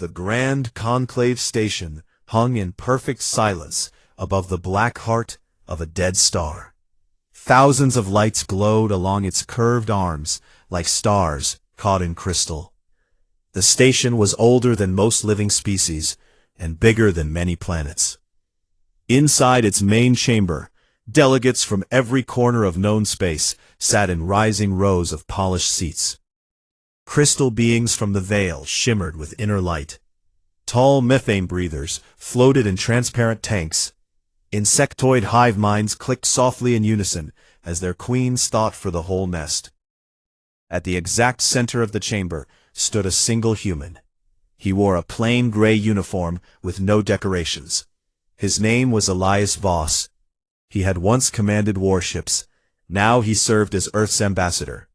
The grand conclave station hung in perfect silence above the black heart of a dead star. Thousands of lights glowed along its curved arms like stars caught in crystal. The station was older than most living species and bigger than many planets. Inside its main chamber, delegates from every corner of known space sat in rising rows of polished seats. Crystal beings from the veil shimmered with inner light. Tall methane breathers floated in transparent tanks. Insectoid hive minds clicked softly in unison as their queens thought for the whole nest. At the exact center of the chamber stood a single human. He wore a plain gray uniform with no decorations. His name was Elias Voss. He had once commanded warships. Now he served as Earth's ambassador.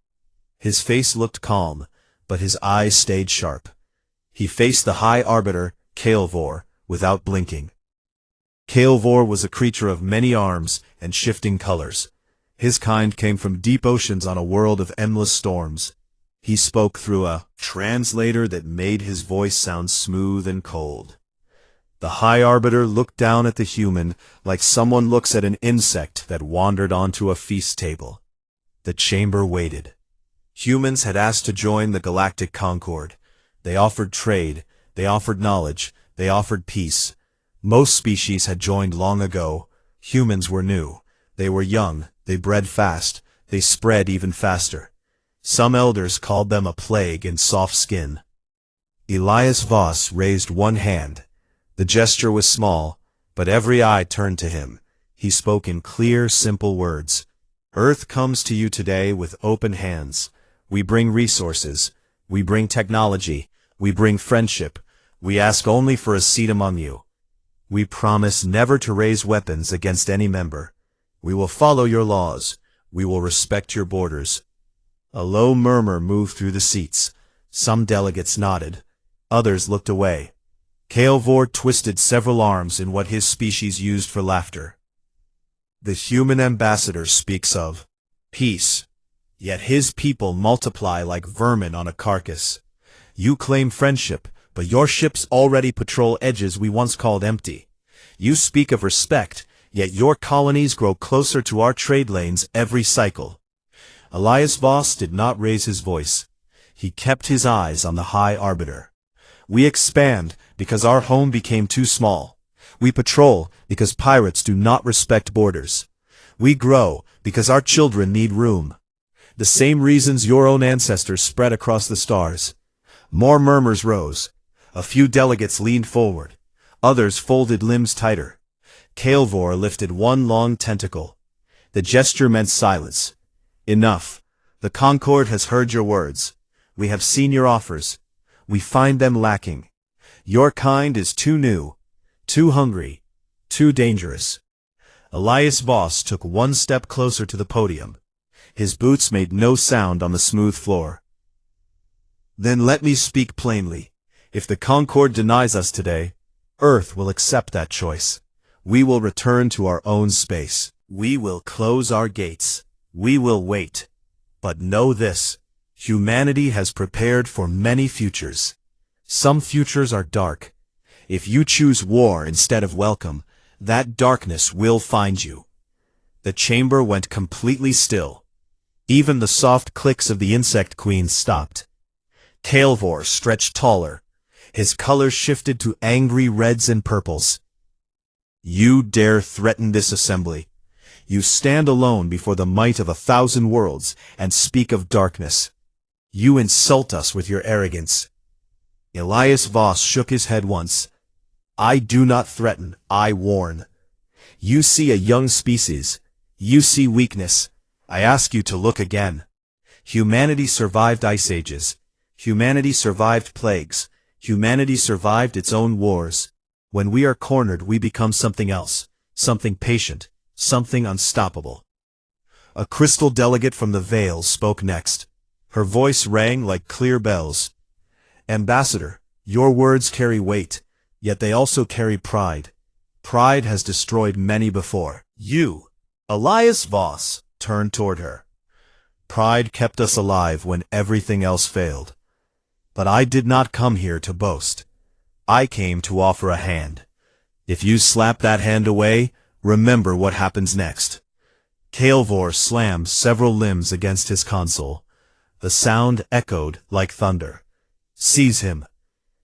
His face looked calm, but his eyes stayed sharp. He faced the High Arbiter, Kael'vor, without blinking. Kael'vor was a creature of many arms and shifting colors. His kind came from deep oceans on a world of endless storms. He spoke through a translator that made his voice sound smooth and cold. The High Arbiter looked down at the human like someone looks at an insect that wandered onto a feast table. The chamber waited. Humans had asked to join the Galactic Concord. They offered trade, they offered knowledge, they offered peace. Most species had joined long ago. Humans were new. They were young, they bred fast, they spread even faster. Some elders called them a plague in soft skin. Elias Voss raised one hand. The gesture was small, but every eye turned to him. He spoke in clear, simple words. Earth comes to you today with open hands. We bring resources. We bring technology. We bring friendship. We ask only for a seat among you. We promise never to raise weapons against any member. We will follow your laws. We will respect your borders. A low murmur moved through the seats. Some delegates nodded. Others looked away. Kael'vor twisted several arms in what his species used for laughter. The human ambassador speaks of peace. Yet his people multiply like vermin on a carcass. You claim friendship, but your ships already patrol edges we once called empty. You speak of respect, yet your colonies grow closer to our trade lanes every cycle. Elias Voss did not raise his voice. He kept his eyes on the High Arbiter. We expand because our home became too small. We patrol because pirates do not respect borders. We grow because our children need room. The same reasons your own ancestors spread across the stars. More murmurs rose. A few delegates leaned forward. Others folded limbs tighter. Kael'vor lifted one long tentacle. The gesture meant silence. Enough. The Concord has heard your words. We have seen your offers. We find them lacking. Your kind is too new, too hungry, too dangerous. Elias Voss took one step closer to the podium. His boots made no sound on the smooth floor. Then let me speak plainly. If the Concord denies us today, Earth will accept that choice. We will return to our own space. We will close our gates. We will wait. But know this. Humanity has prepared for many futures. Some futures are dark. If you choose war instead of welcome, that darkness will find you. The chamber went completely still. Even the soft clicks of the insect queens stopped. Kael'vor stretched taller. His colors shifted to angry reds and purples. You dare threaten this assembly. You stand alone before the might of 1,000 worlds and speak of darkness. You insult us with your arrogance. Elias Voss shook his head once. I do not threaten, I warn. You see a young species. You see weakness. I ask you to look again. Humanity survived ice ages. Humanity survived plagues. Humanity survived its own wars. When we are cornered, we become something else, something patient, something unstoppable. A crystal delegate from the Veil spoke next. Her voice rang like clear bells. Ambassador, your words carry weight, yet they also carry pride. Pride has destroyed many before. You, Elias Voss, turned toward her. Pride kept us alive when everything else failed. But I did not come here to boast. I came to offer a hand. If you slap that hand away, remember what happens next. Kael'vor slammed several limbs against his console. The sound echoed like thunder. Seize him.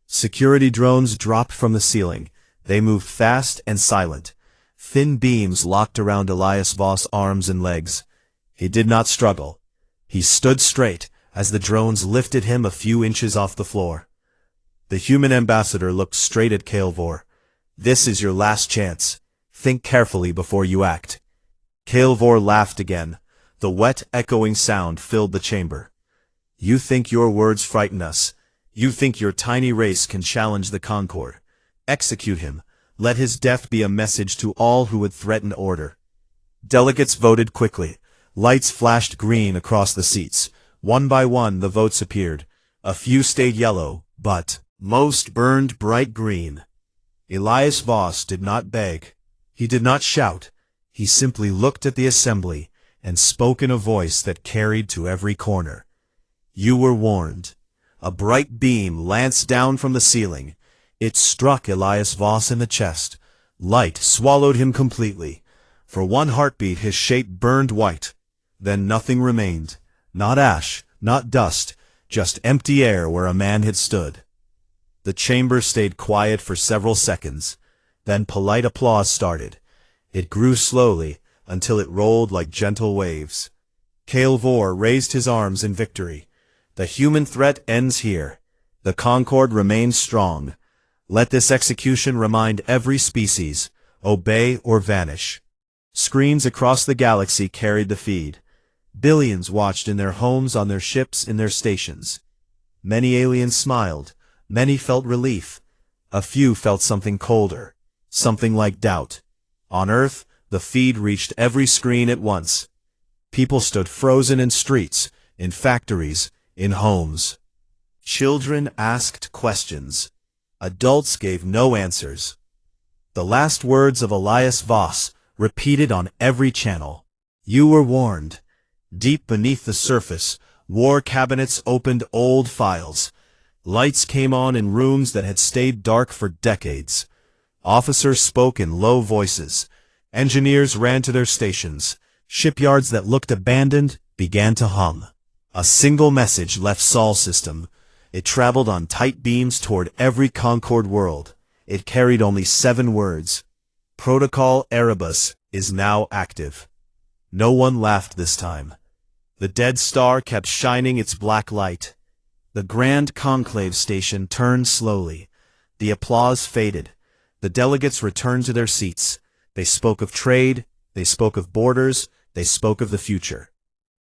Security drones dropped from the ceiling. They moved fast and silent. Thin beams locked around Elias Voss' arms and legs. He did not struggle. He stood straight as the drones lifted him a few inches off the floor. The human ambassador looked straight at Kael'vor. This is your last chance. Think carefully before you act. Kael'vor laughed again. The wet, echoing sound filled the chamber. You think your words frighten us. You think your tiny race can challenge the Concord. Execute him. Let his death be a message to all who would threaten order. Delegates voted quickly. Lights flashed green across the seats. One by one the votes appeared. A few stayed yellow, but most burned bright green. Elias Voss did not beg. He did not shout. He simply looked at the assembly and spoke in a voice that carried to every corner. You were warned. A bright beam lanced down from the ceiling. It struck Elias Voss in the chest. Light swallowed him completely. For one heartbeat his shape burned white. Then nothing remained. Not ash, not dust, just empty air where a man had stood. The chamber stayed quiet for several seconds. Then polite applause started. It grew slowly until it rolled like gentle waves. Kael'vor raised his arms in victory. The human threat ends here. The Concord remains strong. Let this execution remind every species, obey or vanish. Screens across the galaxy carried the feed. Billions watched in their homes, on their ships, in their stations. Many aliens smiled. Many felt relief. A few felt something colder, something like doubt. On Earth, the feed reached every screen at once. People stood frozen in streets, in factories, in homes. Children asked questions. Adults gave no answers. The last words of Elias Voss, repeated on every channel. You were warned. Deep beneath the surface, war cabinets opened old files. Lights came on in rooms that had stayed dark for decades. Officers spoke in low voices. Engineers ran to their stations. Shipyards that looked abandoned began to hum. A single message left Sol system. It traveled on tight beams toward every Concord world. It carried only 7 words. Protocol Erebus is now active. No one laughed this time. The dead star kept shining its black light. The Grand Conclave station turned slowly. The applause faded. The delegates returned to their seats. They spoke of trade, they spoke of borders, they spoke of the future.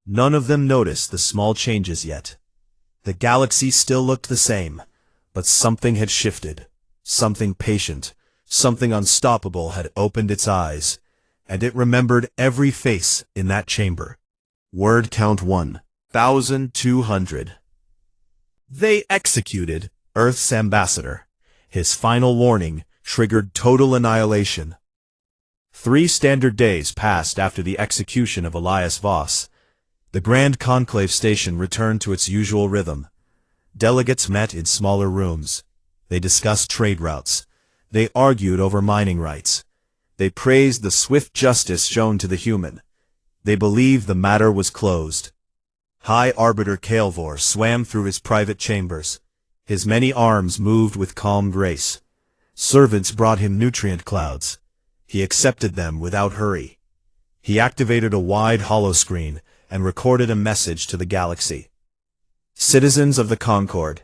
None of them noticed the small changes yet. The galaxy still looked the same, but something had shifted. Something patient, something unstoppable had opened its eyes, and it remembered every face in that chamber. Word count 1,200. They executed Earth's ambassador. His final warning triggered total annihilation. 3 standard days passed after the execution of Elias Voss. The Grand Conclave station returned to its usual rhythm. Delegates met in smaller rooms. They discussed trade routes. They argued over mining rights. They praised the swift justice shown to the human. They believed the matter was closed. High Arbiter Kael'vor swam through his private chambers. His many arms moved with calm grace. Servants brought him nutrient clouds. He accepted them without hurry. He activated a wide holoscreen and recorded a message to the galaxy. Citizens of the Concord.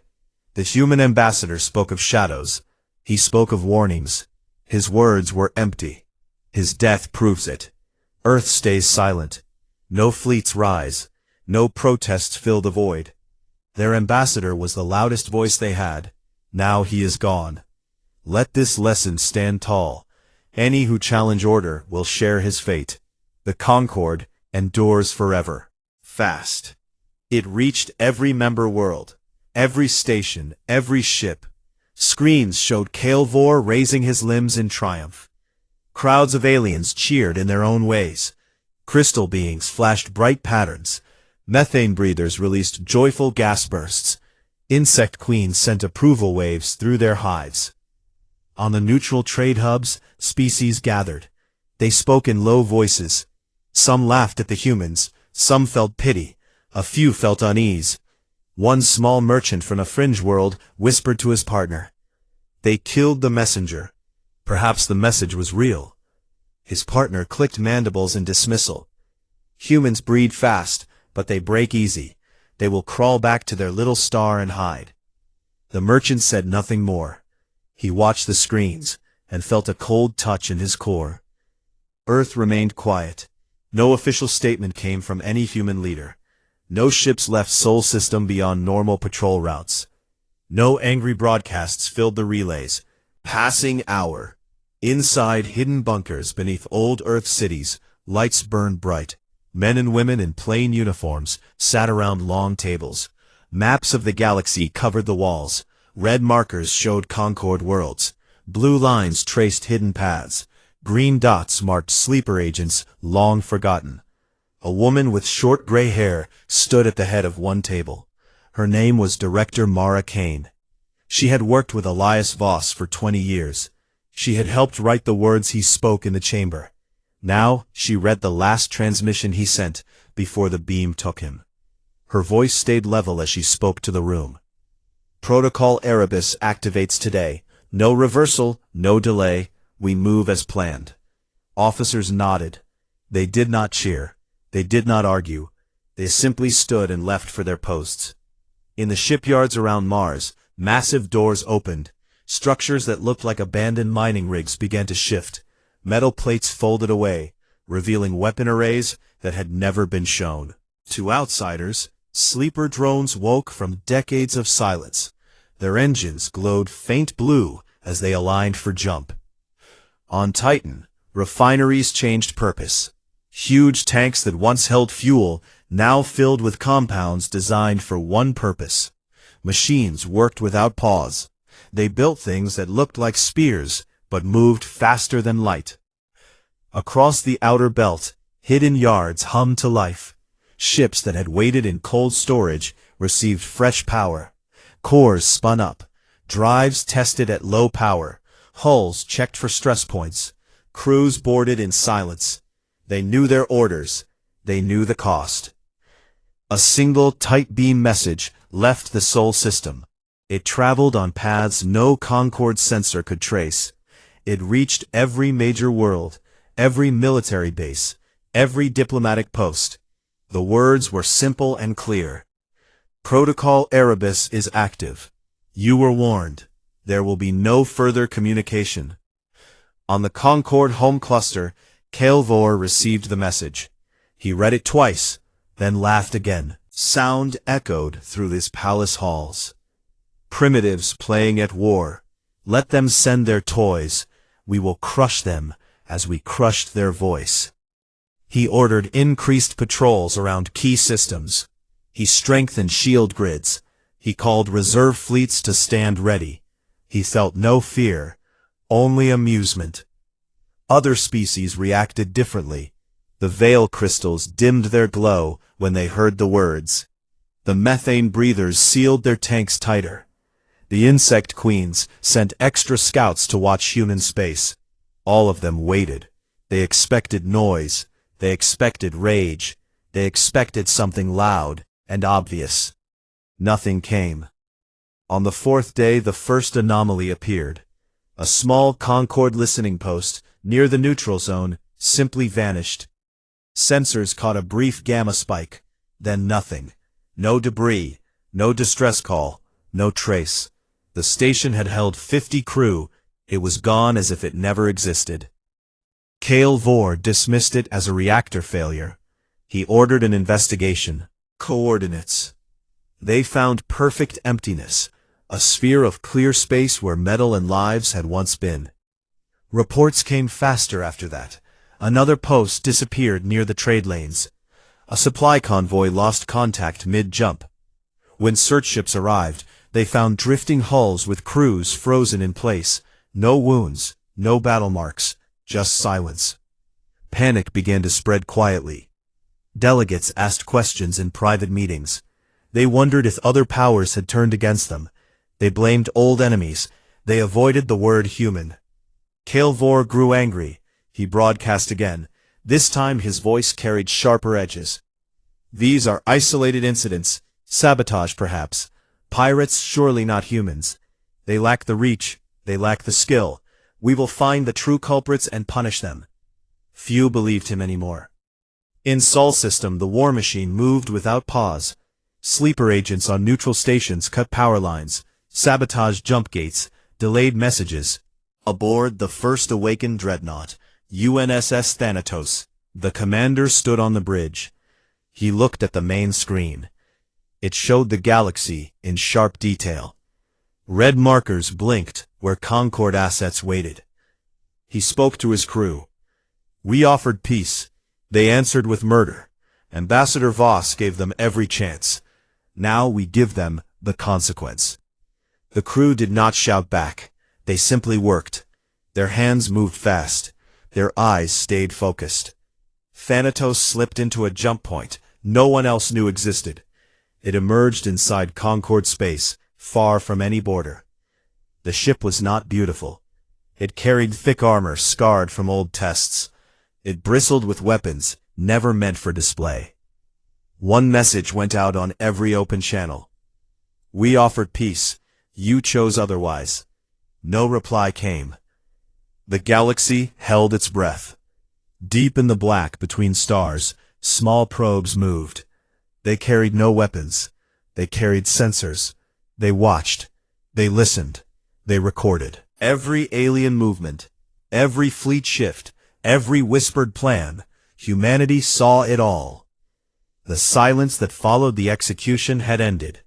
The human ambassador spoke of shadows. He spoke of warnings. His words were empty. His death proves it. Earth stays silent. No fleets rise. No protests fill the void. Their ambassador was the loudest voice they had. Now he is gone. Let this lesson stand tall. Any who challenge order will share his fate. The Concord endures forever. Fast. It reached every member world. Every station, every ship. Screens showed Kael'vor raising his limbs in triumph. Crowds of aliens cheered in their own ways. Crystal beings flashed bright patterns. Methane breathers released joyful gas bursts. Insect queens sent approval waves through their hives. On the neutral trade hubs, species gathered. They spoke in low voices. Some laughed at the humans, some felt pity, a few felt unease. One small merchant from a fringe world whispered to his partner. They killed the messenger. Perhaps the message was real. His partner clicked mandibles in dismissal. Humans breed fast, but they break easy. They will crawl back to their little star and hide. The merchant said nothing more. He watched the screens and felt a cold touch in his core. Earth remained quiet. No official statement came from any human leader. No ships left Sol system beyond normal patrol routes. No angry broadcasts filled the relays. Passing hour. Inside hidden bunkers beneath old Earth cities, lights burned bright. Men and women in plain uniforms sat around long tables. Maps of the galaxy covered the walls. Red markers showed Concord worlds. Blue lines traced hidden paths. Green dots marked sleeper agents long forgotten. A woman with short gray hair stood at the head of one table. Her name was Director Mara Kane. She had worked with Elias Voss for 20 years. She had helped write the words he spoke in the chamber. Now she read the last transmission he sent before the beam took him. Her voice stayed level as she spoke to the room. Protocol Erebus activates today. No reversal, no delay. We move as planned. Officers nodded. They did not cheer. They did not argue. They simply stood and left for their posts. In the shipyards around Mars, massive doors opened. Structures that looked like abandoned mining rigs began to shift. Metal plates folded away, revealing weapon arrays that had never been shown. To outsiders, sleeper drones woke from decades of silence. Their engines glowed faint blue as they aligned for jump. On Titan, refineries changed purpose. Huge tanks that once held fuel, now filled with compounds designed for one purpose. Machines worked without pause. They built things that looked like spears, but moved faster than light. Across the outer belt, hidden yards hummed to life. Ships that had waited in cold storage received fresh power. Cores spun up. Drives tested at low power. Hulls checked for stress points. Crews boarded in silence. They knew their orders. They knew the cost. A single tight beam message left the Sol system. It traveled on paths no Concord sensor could trace. It reached every major world, every military base, every diplomatic post. The words were simple and clear. Protocol Erebus is active. You were warned. There will be no further communication. On the Concord home cluster, Vor received the message. He read it twice, then laughed again. Sound echoed through his palace halls. Primitives playing at war. Let them send their toys. We will crush them as we crushed their voice. He ordered increased patrols around key systems. He strengthened shield grids. He called reserve fleets to stand ready. He felt no fear, only amusement. Other species reacted differently. The veil crystals dimmed their glow when they heard the words. The methane breathers sealed their tanks tighter. The insect queens sent extra scouts to watch human space. All of them waited. They expected noise. They expected rage. They expected something loud and obvious. Nothing came. On the fourth day, the first anomaly appeared. A small Concord listening post near the neutral zone simply vanished. Sensors caught a brief gamma spike, then nothing. No debris, no distress call, no trace. The station had held 50 crew. It was gone as if it never existed. Vor dismissed it as a reactor failure. He ordered an investigation. Coordinates. They found perfect emptiness, a sphere of clear space where metal and lives had once been. Reports came faster after that. Another post disappeared near the trade lanes. A supply convoy lost contact mid-jump. When search ships arrived, they found drifting hulls with crews frozen in place. No wounds, no battle marks, just silence. Panic began to spread quietly. Delegates asked questions in private meetings. They wondered if other powers had turned against them. They blamed old enemies, They avoided the word human. Vor grew angry. He broadcast again. This time his voice carried sharper edges. These are isolated incidents, sabotage perhaps. Pirates surely not humans. They lack the reach, they lack the skill. We will find the true culprits and punish them. Few believed him anymore. In Sol system the war machine moved without pause. Sleeper agents on neutral stations cut power lines, sabotaged jump gates, delayed messages. Aboard the first awakened dreadnought, UNSS Thanatos, the commander stood on the bridge. He looked at the main screen. It showed the galaxy in sharp detail. Red markers blinked where Concord assets waited. He spoke to his crew. We offered peace. They answered with murder. Ambassador Voss gave them every chance. Now we give them the consequence. The crew did not shout back. They simply worked. Their hands moved fast. Their eyes stayed focused. Thanatos slipped into a jump point no one else knew existed. It emerged inside Concord space, far from any border. The ship was not beautiful. It carried thick armor scarred from old tests. It bristled with weapons never meant for display. One message went out on every open channel. We offered peace. You chose otherwise. No reply came. The galaxy held its breath. Deep in the black between stars, small probes moved. They carried no weapons. They carried sensors. They watched. They listened. They recorded. Every alien movement, every fleet shift, every whispered plan, humanity saw it all. The silence that followed the execution had ended.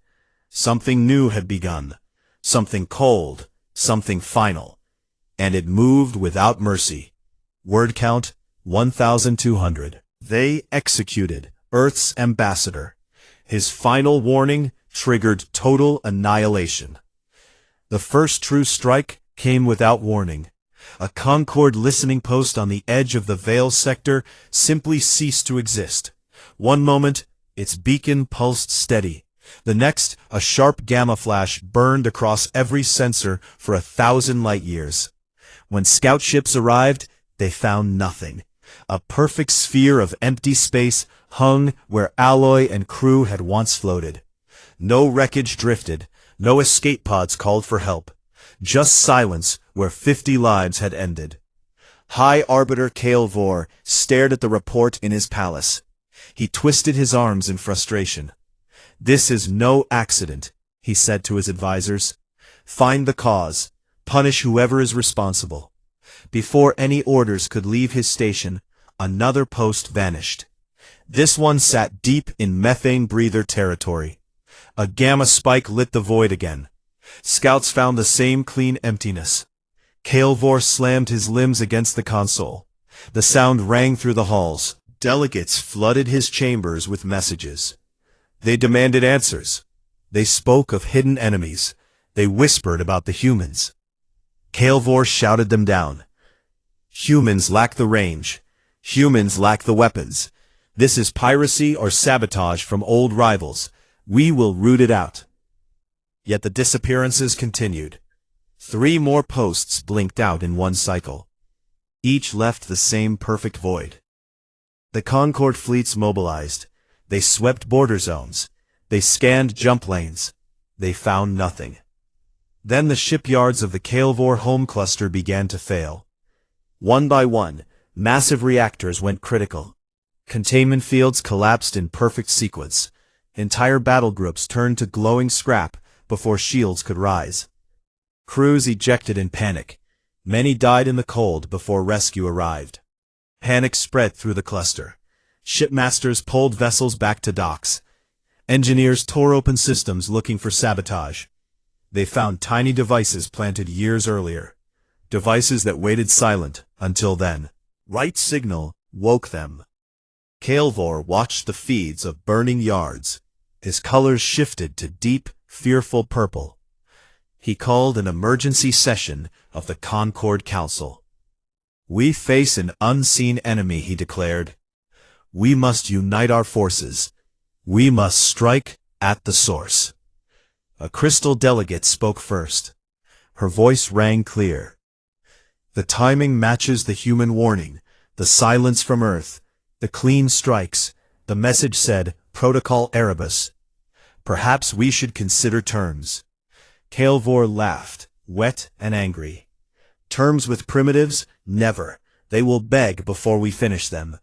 Something new had begun. Something cold. Something final. And it moved without mercy. Word count, 1,200. They executed Earth's ambassador. His final warning triggered total annihilation. The first true strike came without warning. A Concord listening post on the edge of the Vale sector simply ceased to exist. One moment, its beacon pulsed steady. The next, a sharp gamma flash burned across every sensor for 1,000 light years. When scout ships arrived, they found nothing. A perfect sphere of empty space hung where Alloy and crew had once floated. No wreckage drifted, no escape pods called for help. Just silence where 50 lives had ended. High Arbiter Vor stared at the report in his palace. He twisted his arms in frustration. This is no accident, he said to his advisors. Find the cause. Punish whoever is responsible. Before any orders could leave his station, another post vanished. This one sat deep in methane breather territory. A gamma spike lit the void again. Scouts found the same clean emptiness. Vor slammed his limbs against the console. The sound rang through the halls. Delegates flooded his chambers with messages. They demanded answers. They spoke of hidden enemies. They whispered about the humans. Vor shouted them down. Humans lack the range. Humans lack the weapons. This is piracy or sabotage from old rivals. We will root it out. Yet the disappearances continued. 3 more posts blinked out in one cycle. Each left the same perfect void. The Concord fleets mobilized. They swept border zones. They scanned jump lanes. They found nothing. Then the shipyards of the Vor home cluster began to fail. One by one, massive reactors went critical. Containment fields collapsed in perfect sequence. Entire battle groups turned to glowing scrap before shields could rise. Crews ejected in panic. Many died in the cold before rescue arrived. Panic spread through the cluster. Shipmasters pulled vessels back to docks. Engineers tore open systems looking for sabotage. They found tiny devices planted years earlier. Devices that waited silent until then. Right signal woke them. Vor watched the feeds of burning yards. His colors shifted to deep, fearful purple. He called an emergency session of the Concord Council. We face an unseen enemy, he declared. We must unite our forces. We must strike at the source. A crystal delegate spoke first. Her voice rang clear. The timing matches the human warning, the silence from Earth, the clean strikes. The message said, Protocol Erebus. Perhaps we should consider terms. Kael'vor laughed, wet and angry. Terms with primitives? Never. They will beg before we finish them.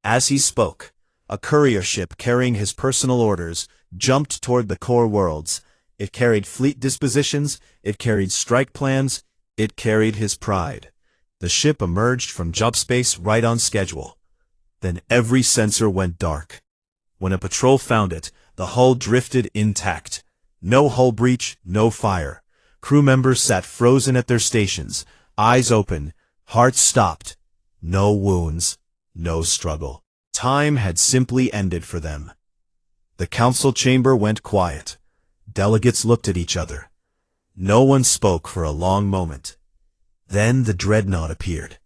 As he spoke, a courier ship carrying his personal orders jumped toward the core worlds. It carried fleet dispositions, it carried strike plans, it carried his pride. The ship emerged from job space right on schedule. Then every sensor went dark. When a patrol found it, the hull drifted intact. No hull breach, no fire. Crew members sat frozen at their stations, eyes open, hearts stopped. No wounds, no struggle. Time had simply ended for them. The council chamber went quiet. Delegates looked at each other. No one spoke for a long moment. Then the dreadnought appeared.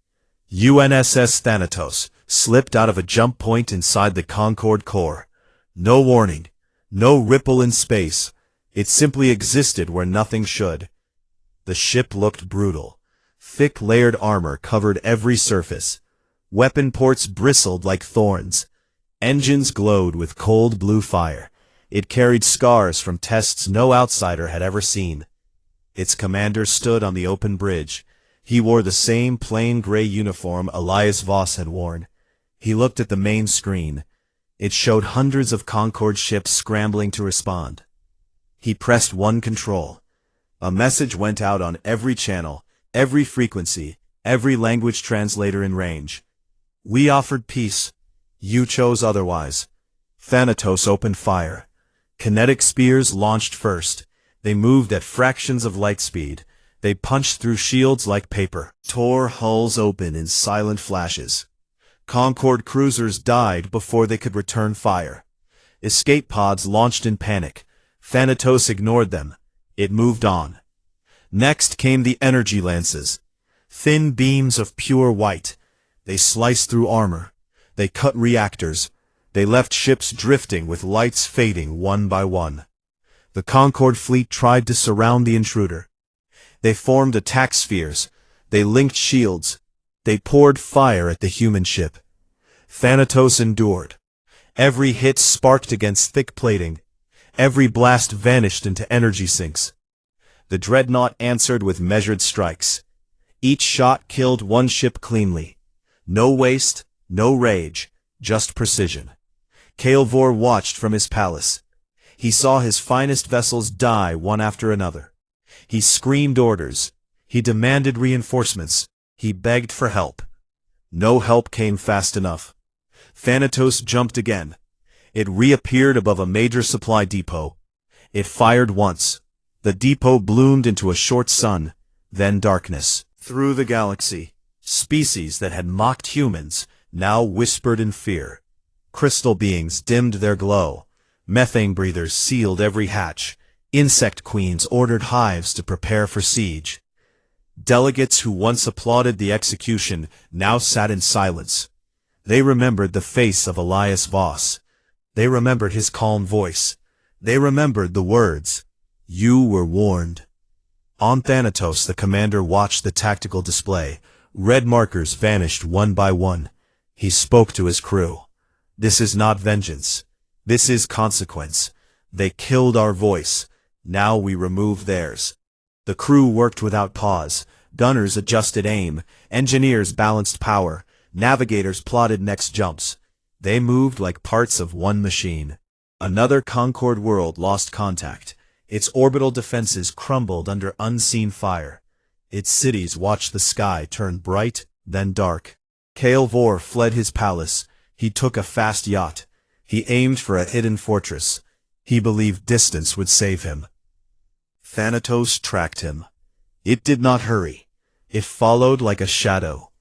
UNSS Thanatos slipped out of a jump point inside the Concorde core. No warning, no ripple in space. It simply existed where nothing should. The ship looked brutal. Thick layered armor covered every surface. Weapon ports bristled like thorns. Engines glowed with cold blue fire. It carried scars from tests no outsider had ever seen. Its commander stood on the open bridge. He wore the same plain gray uniform Elias Voss had worn. He looked at the main screen. It showed hundreds of Concorde ships scrambling to respond. He pressed one control. A message went out on every channel, every frequency, every language translator in range. We offered peace. You chose otherwise. Thanatos opened fire. Kinetic spears launched first. They moved at fractions of light speed. They punched through shields like paper. Tore hulls open in silent flashes. Concorde cruisers died before they could return fire. Escape pods launched in panic. Thanatos ignored them. It moved on. Next came the energy lances. Thin beams of pure white. They sliced through armor. They cut reactors. They left ships drifting with lights fading one by one. The Concorde fleet tried to surround the intruder. They formed attack spheres. They linked shields. They poured fire at the human ship. Thanatos endured. Every hit sparked against thick plating. Every blast vanished into energy sinks. The dreadnought answered with measured strikes. Each shot killed one ship cleanly. No waste, no rage, just precision. Kael'vor watched from his palace. He saw his finest vessels die one after another. He screamed orders. He demanded reinforcements. He begged for help. No help came fast enough. Thanatos jumped again. It reappeared above a major supply depot. It fired once. The depot bloomed into a short sun, then darkness. Through the galaxy, species that had mocked humans now whispered in fear. Crystal beings dimmed their glow. Methane breathers sealed every hatch. Insect queens ordered hives to prepare for siege. Delegates who once applauded the execution now sat in silence. They remembered the face of Elias Voss. They remembered his calm voice. They remembered the words, "You were warned." On Thanatos, the commander watched the tactical display. Red markers vanished one by one. He spoke to his crew. This is not vengeance. This is consequence. They killed our voice. Now we remove theirs. The crew worked without pause. Gunners adjusted aim. Engineers balanced power. Navigators plotted next jumps. They moved like parts of one machine. Another Concorde world lost contact. Its orbital defenses crumbled under unseen fire. Its cities watched the sky turn bright, then dark. Kael'vor fled his palace. He took a fast yacht. He aimed for a hidden fortress. He believed distance would save him. Thanatos tracked him. It did not hurry. It followed like a shadow.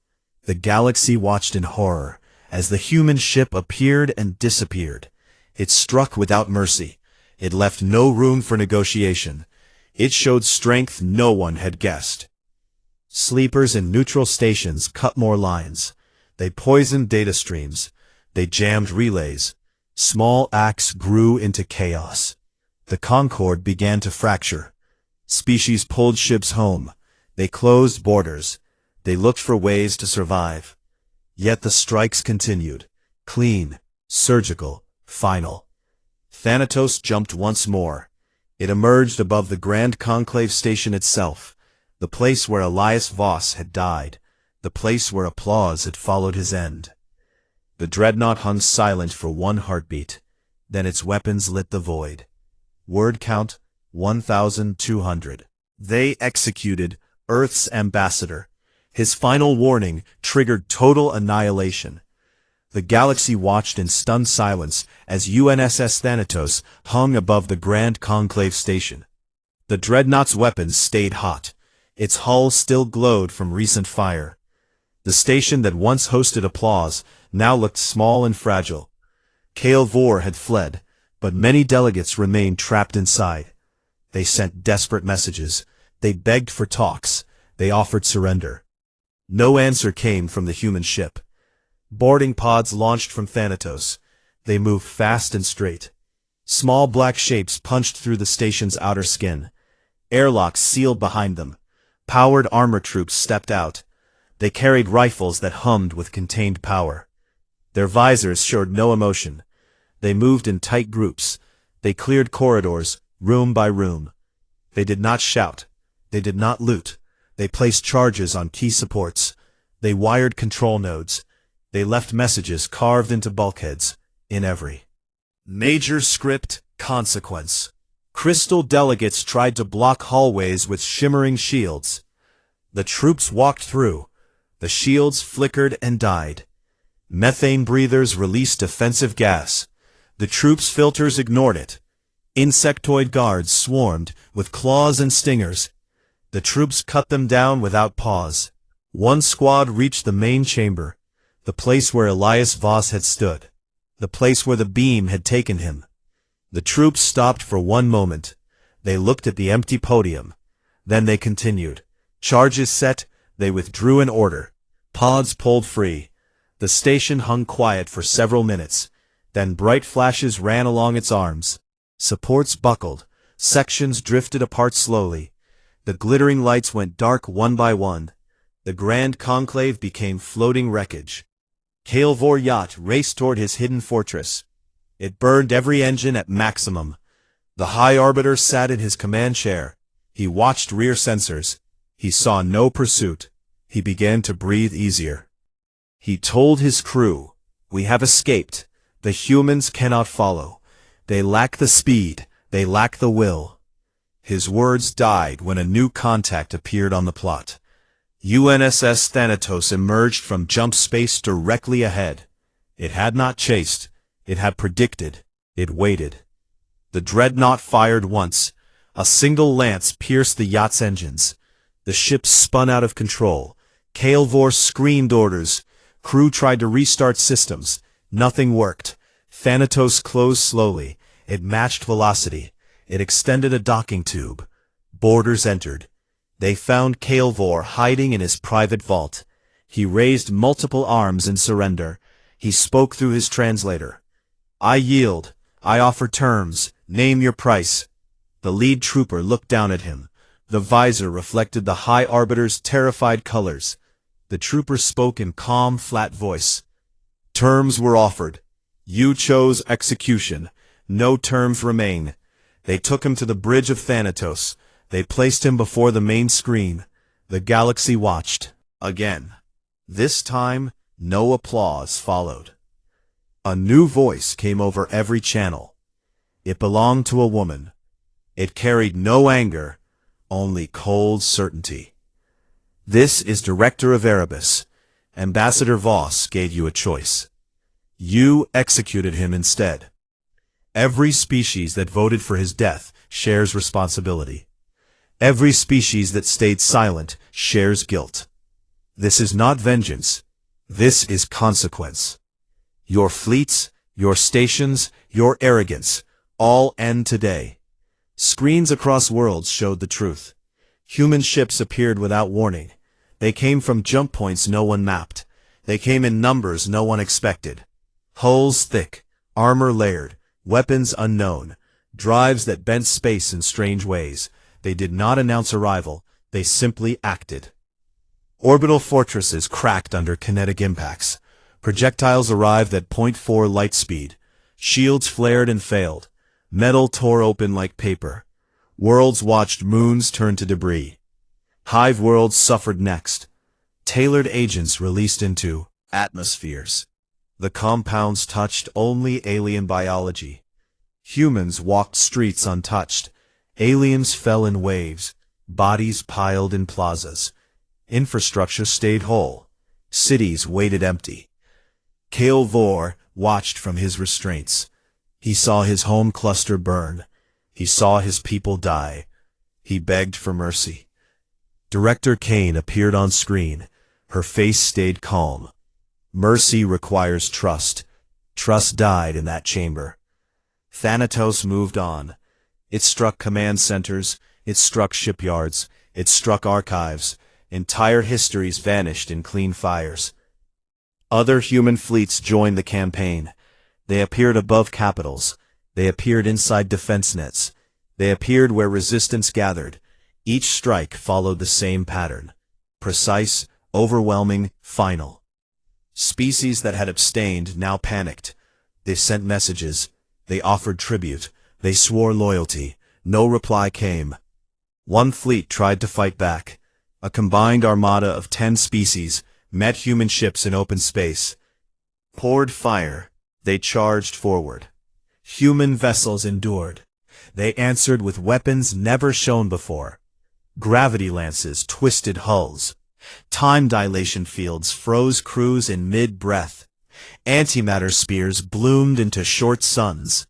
The galaxy watched in horror as the human ship appeared and disappeared. It struck without mercy. It left no room for negotiation. It showed strength no one had guessed. Sleepers in neutral stations cut more lines. They poisoned data streams. They jammed relays. Small acts grew into chaos. The Concorde began to fracture. Species pulled ships home. They closed borders. They looked for ways to survive. Yet the strikes continued. Clean, surgical, final. Thanatos jumped once more. It emerged above the Grand Conclave Station itself, the place where Elias Voss had died, the place where applause had followed his end. The dreadnought hung silent for one heartbeat. Then its weapons lit the void. Word count, 1,200. They executed Earth's ambassador. His final warning triggered total annihilation. The galaxy watched in stunned silence as UNSS Thanatos hung above the Grand Conclave Station. The dreadnought's weapons stayed hot. Its hull still glowed from recent fire. The station that once hosted applause now looked small and fragile. Kale Vor had fled, but many delegates remained trapped inside. They sent desperate messages. They begged for talks. They offered surrender. No answer came from the human ship. Boarding pods launched from Thanatos. They moved fast and straight. Small black shapes punched through the station's outer skin. Airlocks sealed behind them. Powered armor troops stepped out. They carried rifles that hummed with contained power. Their visors showed no emotion. They moved in tight groups. They cleared corridors, room by room. They did not shout. They did not loot. They placed charges on key supports. They wired control nodes. They left messages carved into bulkheads, in every major script consequence. Crystal delegates tried to block hallways with shimmering shields. The troops walked through. The shields flickered and died. Methane breathers released offensive gas. The troops' filters ignored it. Insectoid guards swarmed, with claws and stingers. The troops cut them down without pause. One squad reached the main chamber, the place where Elias Voss had stood, the place where the beam had taken him. The troops stopped for one moment. They looked at the empty podium. Then they continued. Charges set, they withdrew in order. Pods pulled free. The station hung quiet for several minutes. Then bright flashes ran along its arms. Supports buckled. Sections drifted apart slowly. The glittering lights went dark one by one. The Grand Conclave became floating wreckage. Kale Vor yacht raced toward his hidden fortress. It burned every engine at maximum. The High Arbiter sat in his command chair. He watched rear sensors. He saw no pursuit. He began to breathe easier. He told his crew, "We have escaped. The humans cannot follow. They lack the speed. They lack the will." His words died when a new contact appeared on the plot. UNSS Thanatos emerged from jump space directly ahead. It had not chased. It had predicted. It waited. The dreadnought fired once. A single lance pierced the yacht's engines. The ship spun out of control. Kale Vor screamed orders. Crew tried to restart systems. Nothing worked. Thanatos closed slowly. It matched velocity. It extended a docking tube. Boarders entered. They found Kale Vor hiding in his private vault. He raised multiple arms in surrender. He spoke through his translator. "I yield. I offer terms. Name your price." The lead trooper looked down at him. The visor reflected the High Arbiter's terrified colors. The trooper spoke in calm, flat voice. "Terms were offered. You chose execution. No terms remain." They took him to the bridge of Thanatos. They placed him before the main screen. The galaxy watched. Again. This time, no applause followed. A new voice came over every channel. It belonged to a woman. It carried no anger, only cold certainty. "This is Director of Erebus. Ambassador Voss gave you a choice. You executed him instead. Every species that voted for his death shares responsibility. Every species that stayed silent shares guilt. This is not vengeance. This is consequence. Your fleets, your stations, your arrogance, all end today." Screens across worlds showed the truth. Human ships appeared without warning. They came from jump points no one mapped. They came in numbers no one expected. Hulls thick, armor layered, weapons unknown, drives that bent space in strange ways. They did not announce arrival, they simply acted. Orbital fortresses cracked under kinetic impacts. Projectiles arrived at .4 light speed. Shields flared and failed. Metal tore open like paper. Worlds watched moons turn to debris. Hive worlds suffered next. Tailored agents released into atmospheres. The compounds touched only alien biology. Humans walked streets untouched. Aliens fell in waves. Bodies piled in plazas. Infrastructure stayed whole. Cities waited empty. Kale Vor watched from his restraints. He saw his home cluster burn. He saw his people die. He begged for mercy. Director Kane appeared on screen. Her face stayed calm. Mercy requires trust. Trust died in that chamber. Thanatos moved on. It struck command centers. It struck shipyards. It struck archives. Entire histories vanished in clean fires. Other human fleets joined the campaign. They appeared above capitals. They appeared inside defense nets. They appeared where resistance gathered. Each strike followed the same pattern. Precise, overwhelming, final. Species that had abstained now panicked. They sent messages. They offered tribute. They swore loyalty. No reply came. One fleet tried to fight back. A combined armada of 10 species met human ships in open space. Poured fire. They charged forward. Human vessels endured. They answered with weapons never shown before. Gravity lances twisted hulls. Time dilation fields froze crews in mid-breath. Antimatter spears bloomed into short suns.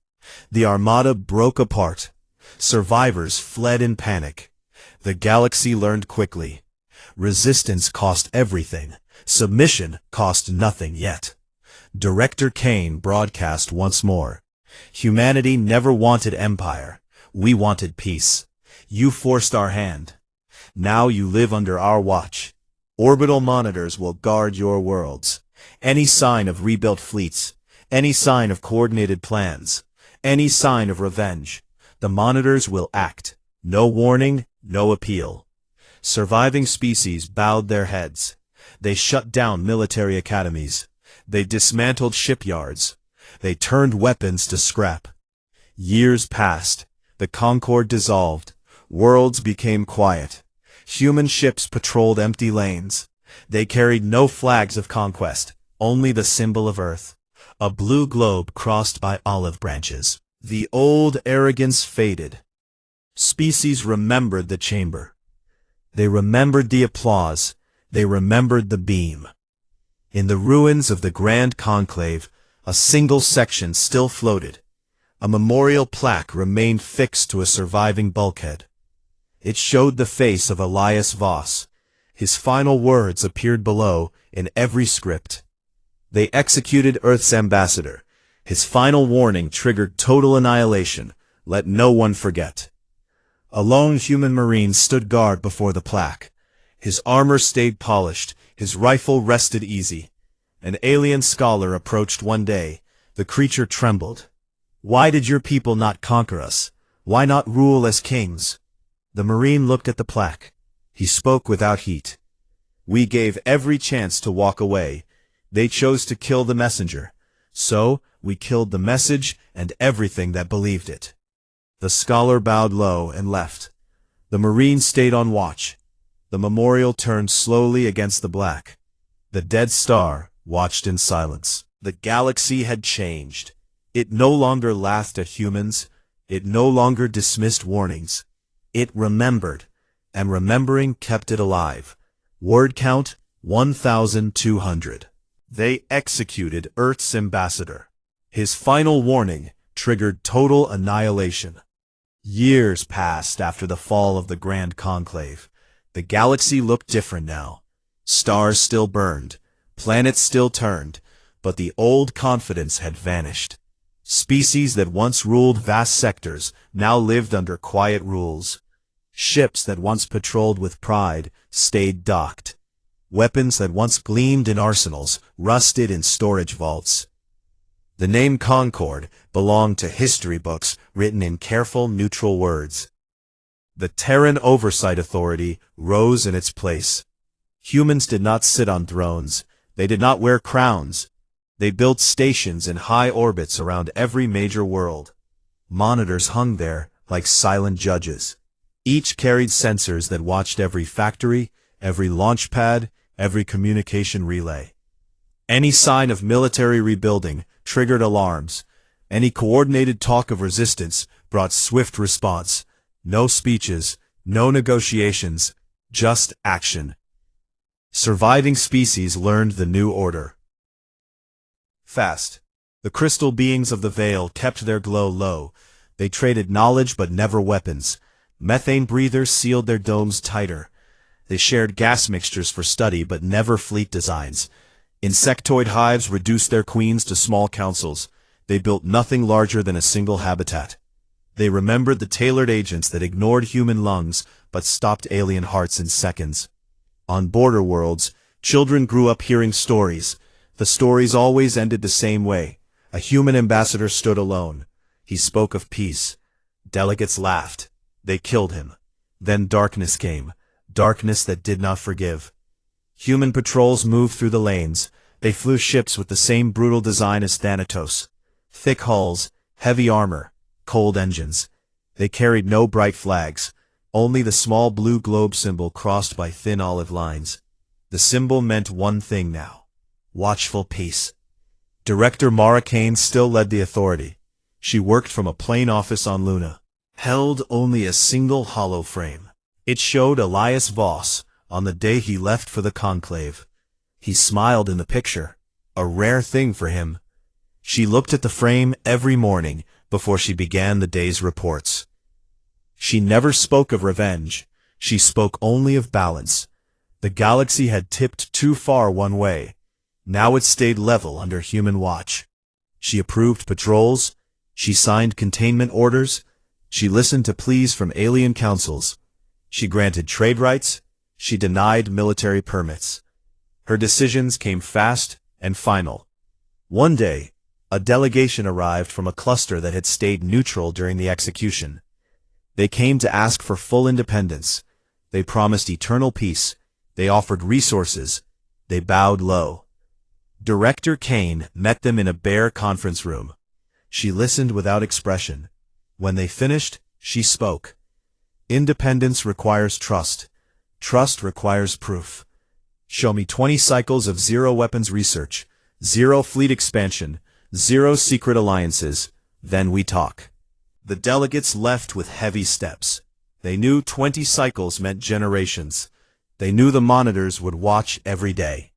The armada broke apart. Survivors fled in panic. The galaxy learned quickly. Resistance cost everything. Submission cost nothing yet. Director Kane broadcast once more. Humanity never wanted empire. We wanted peace. You forced our hand. Now you live under our watch. Orbital monitors will guard your worlds. Any sign of rebuilt fleets, any sign of coordinated plans, any sign of revenge, the monitors will act. No warning, no appeal. Surviving species bowed their heads. They shut down military academies. They dismantled shipyards. They turned weapons to scrap. Years passed. The Concord dissolved. Worlds became quiet. Human ships patrolled empty lanes. They carried no flags of conquest, only the symbol of Earth. A blue globe crossed by olive branches. The old arrogance faded. Species remembered the chamber. They remembered the applause. They remembered the beam. In the ruins of the Grand Conclave, a single section still floated. A memorial plaque remained fixed to a surviving bulkhead. It showed the face of Elias Voss. His final words appeared below in every script. They executed Earth's ambassador. His final warning triggered total annihilation. Let no one forget. A lone human marine stood guard before the plaque. His armor stayed polished. His rifle rested easy. An alien scholar approached one day. The creature trembled. Why did your people not conquer us? Why not rule as kings? The Marine looked at the plaque. He spoke without heat. We gave every chance to walk away. They chose to kill the messenger. So, we killed the message and everything that believed it. The scholar bowed low and left. The Marine stayed on watch. The memorial turned slowly against the black. The dead star watched in silence. The galaxy had changed. It no longer laughed at humans. It no longer dismissed warnings. It remembered, and remembering kept it alive. Word count, 1,200. They executed Earth's ambassador. His final warning triggered total annihilation. Years passed after the fall of the Grand Conclave. The galaxy looked different now. Stars still burned, planets still turned, but the old confidence had vanished. Species that once ruled vast sectors now lived under quiet rules. Ships that once patrolled with pride stayed docked. Weapons that once gleamed in arsenals rusted in storage vaults. The name Concord belonged to history books written in careful, neutral words. The Terran Oversight Authority rose in its place. Humans did not sit on thrones. They did not wear crowns. They built stations in high orbits around every major world. Monitors hung there like silent judges. Each carried sensors that watched every factory, every launch pad, every communication relay. Any sign of military rebuilding triggered alarms. Any coordinated talk of resistance brought swift response. No speeches, no negotiations, just action. Surviving species learned the new order. Fast. The crystal beings of the Veil kept their glow low. They traded knowledge but never weapons. Methane breathers sealed their domes tighter. They shared gas mixtures for study but never fleet designs. Insectoid hives reduced their queens to small councils. They built nothing larger than a single habitat. They remembered the tailored agents that ignored human lungs but stopped alien hearts in seconds. On border worlds, children grew up hearing stories. The stories always ended the same way. A human ambassador stood alone. He spoke of peace. Delegates laughed. They killed him. Then darkness came. Darkness that did not forgive. Human patrols moved through the lanes. They flew ships with the same brutal design as Thanatos. Thick hulls, heavy armor, cold engines. They carried no bright flags. Only the small blue globe symbol crossed by thin olive lines. The symbol meant one thing now. Watchful peace. Director Mara Kane still led the authority. She worked from a plain office on Luna. Held only a single hollow frame. It showed Elias Voss on the day he left for the conclave. He smiled in the picture, a rare thing for him. She looked at the frame every morning before she began the day's reports. She never spoke of revenge. She spoke only of balance. The galaxy had tipped too far one way. Now it stayed level under human watch. She approved patrols. She signed containment orders. She listened to pleas from alien councils. She granted trade rights. She denied military permits. Her decisions came fast and final. One day, a delegation arrived from a cluster that had stayed neutral during the execution. They came to ask for full independence. They promised eternal peace. They offered resources. They bowed low. Director Kane met them in a bare conference room. She listened without expression. When they finished, she spoke. Independence requires trust. Trust requires proof. Show me 20 cycles of zero weapons research, zero fleet expansion, zero secret alliances, then we talk. The delegates left with heavy steps. They knew 20 cycles meant generations. They knew the monitors would watch every day.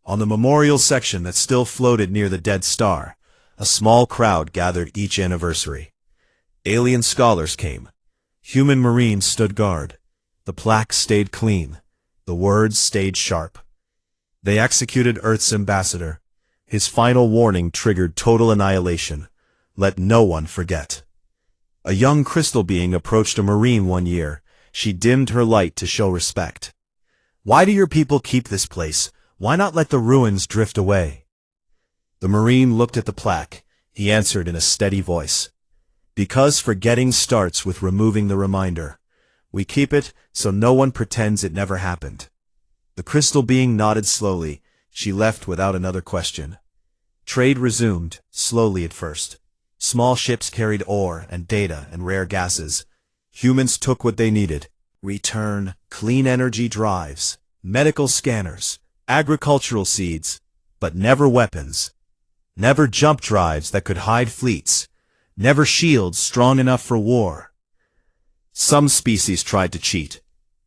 On the memorial section that still floated near the dead star, a small crowd gathered each anniversary. Alien scholars came. Human Marines stood guard. The plaque stayed clean. The words stayed sharp. They executed Earth's ambassador. His final warning triggered total annihilation. Let no one forget. A young crystal being approached a Marine one year. She dimmed her light to show respect. Why do your people keep this place? Why not let the ruins drift away? The Marine looked at the plaque. He answered in a steady voice. Because forgetting starts with removing the reminder. We keep it so no one pretends it never happened. The crystal being nodded slowly. She left without another question. Trade resumed, slowly at first. Small ships carried ore and data and rare gases. Humans took what they needed. Return, clean energy drives, medical scanners, agricultural seeds, but never weapons. Never jump drives that could hide fleets. Never shields strong enough for war. Some species tried to cheat.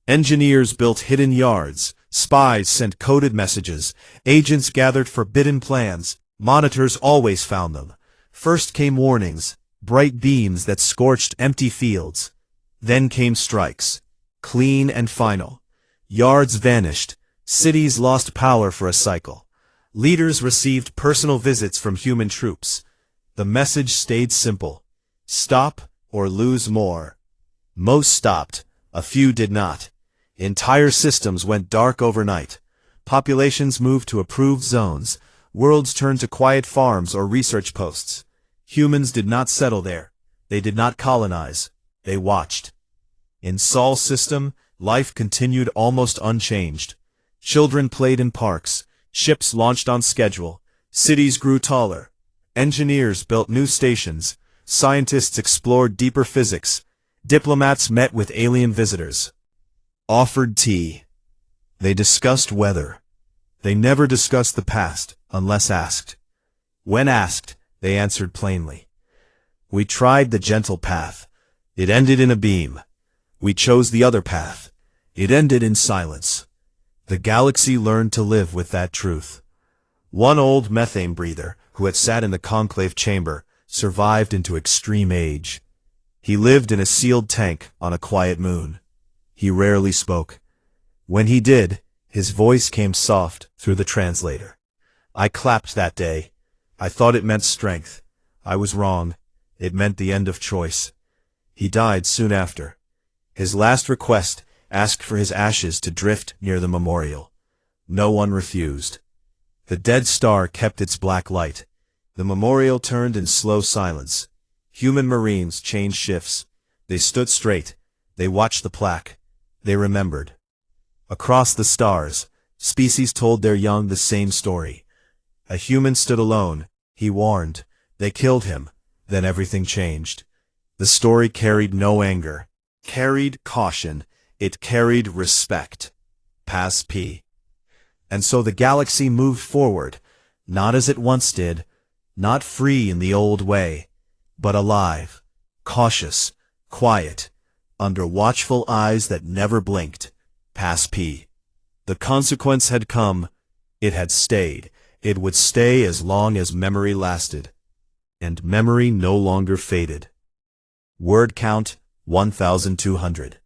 Engineers built hidden yards. Spies sent coded messages. Agents gathered forbidden plans. Monitors always found them. First came warnings, bright beams that scorched empty fields. Then came strikes, clean and final. Yards vanished. Cities lost power for a cycle. Leaders received personal visits from human troops. The message stayed simple. Stop or lose more. Most stopped. A few did not. Entire systems went dark overnight. Populations moved to approved zones. Worlds turned to quiet farms or research posts. Humans did not settle there. They did not colonize. They watched. In Sol's system, life continued almost unchanged. Children played in parks, ships launched on schedule, cities grew taller, engineers built new stations, scientists explored deeper physics, diplomats met with alien visitors, offered tea. They discussed weather. They never discussed the past, unless asked. When asked, they answered plainly. We tried the gentle path. It ended in a beam. We chose the other path. It ended in silence. The galaxy learned to live with that truth. One old methane breather, who had sat in the conclave chamber, survived into extreme age. He lived in a sealed tank on a quiet moon. He rarely spoke. When he did, his voice came soft through the translator. I clapped that day. I thought it meant strength. I was wrong. It meant the end of choice. He died soon after. His last request asked for his ashes to drift near the memorial. No one refused. The dead star kept its black light. The memorial turned in slow silence. Human Marines changed shifts. They stood straight. They watched the plaque. They remembered. Across the stars, species told their young the same story. A human stood alone. He warned. They killed him. Then everything changed. The story carried no anger. Carried caution. It carried respect. Pass P. And so the galaxy moved forward, not as it once did, not free in the old way, but alive, cautious, quiet, under watchful eyes that never blinked. Pass P. The consequence had come. It had stayed. It would stay as long as memory lasted. And memory no longer faded. Word count 1,200.